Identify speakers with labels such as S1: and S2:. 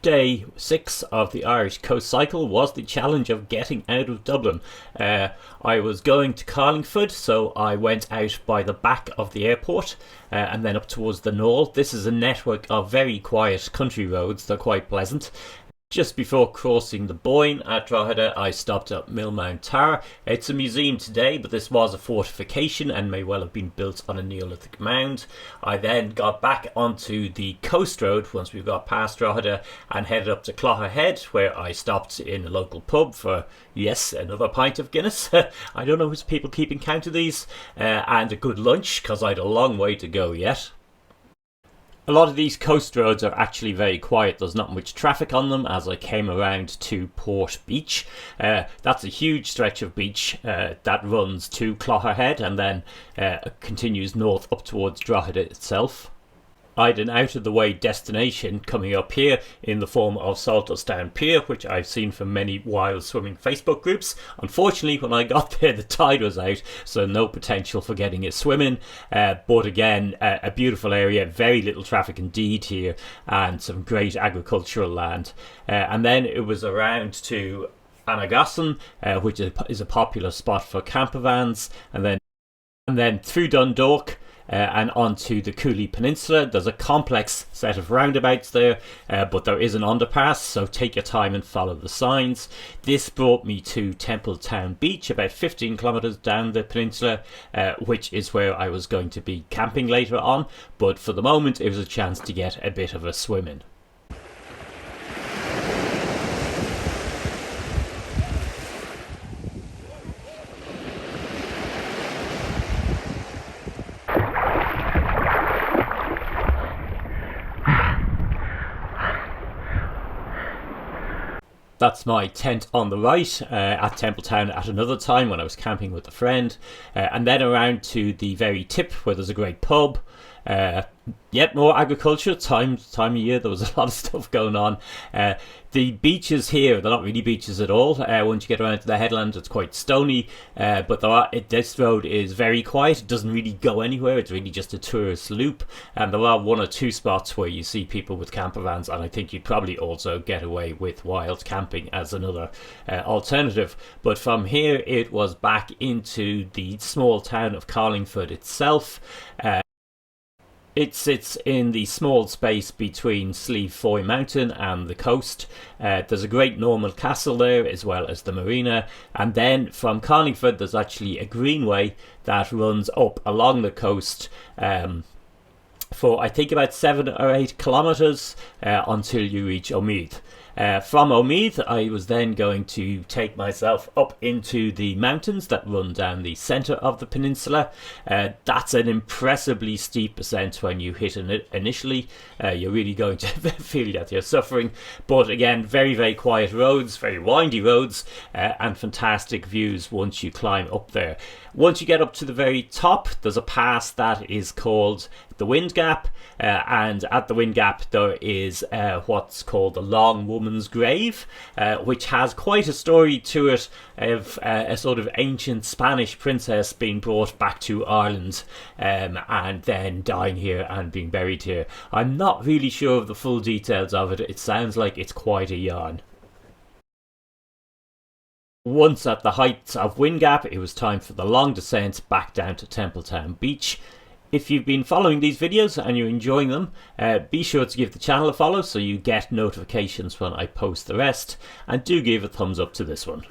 S1: day 6 of the Irish Coast Cycle was the challenge of getting out of Dublin. I was going to Carlingford, so I went out by the back of the airport and then up towards the Naul. This is a network of very quiet country roads. They're quite pleasant. Just before crossing the Boyne at Drogheda, I stopped at Millmount Tower. It's a museum today, but this was a fortification and may well have been built on a Neolithic mound. I then got back onto the coast road once we got past Drogheda and headed up to Clogherhead, where I stopped in a local pub for, yes, another pint of Guinness. I don't know who's people keeping count of these, and a good lunch, because I had a long way to go yet. A lot of these coast roads are actually very quiet. There's not much traffic on them as I came around to Port Beach. That's a huge stretch of beach that runs to Clogherhead and then continues north up towards Drogheda itself. I had an out-of-the-way destination coming up here in the form of Salterstown Pier, which I've seen from many wild swimming Facebook groups. Unfortunately, when I got there, the tide was out, so no potential for getting a swim in. But again, a beautiful area, very little traffic indeed here, and some great agricultural land. And then it was around to Annagassan, which is a popular spot for campervans, and then through Dundalk, and onto the Cooley Peninsula. There's a complex set of roundabouts there, but there is an underpass, so take your time and follow the signs. This brought me to Templetown Beach, about 15 kilometres down the peninsula, which is where I was going to be camping later on, but for the moment it was a chance to get a bit of a swim in. That's my tent on the right at Templetown at another time when I was camping with a friend. And then around to the very tip where there's a great pub. Yet more agriculture, time of year, there was a lot of stuff going on. The beaches here, they're not really beaches at all. Once you get around to the headland, it's quite stony, but this road is very quiet. It doesn't really go anywhere. It's really just a tourist loop, and there are one or two spots where you see people with campervans, and I think you'd probably also get away with wild camping as another alternative. But from here, it was back into the small town of Carlingford itself. It sits in the small space between Slieve Foy Mountain and the coast. There's a great Norman castle there, as well as the marina. And then from Carlingford, there's actually a greenway that runs up along the coast for, I think, about 7 or 8 kilometres until you reach Omeath. From Omeath, I was then going to take myself up into the mountains that run down the centre of the peninsula. That's an impressively steep ascent when you hit it initially. You're really going to feel that you're suffering. But again, very, very quiet roads, very windy roads, and fantastic views once you climb up there. Once you get up to the very top, there's a pass that is called the Wind Gap, and at the Wind Gap there is what's called the Long Woman's Grave, which has quite a story to it of a sort of ancient Spanish princess being brought back to Ireland and then dying here and being buried here. I'm not really sure of the full details of it. It sounds like it's quite a yarn. Once at the heights of Wind Gap, it was time for the long descent back down to Templetown Beach. If you've been following these videos and you're enjoying them, be sure to give the channel a follow so you get notifications when I post the rest, and do give a thumbs up to this one.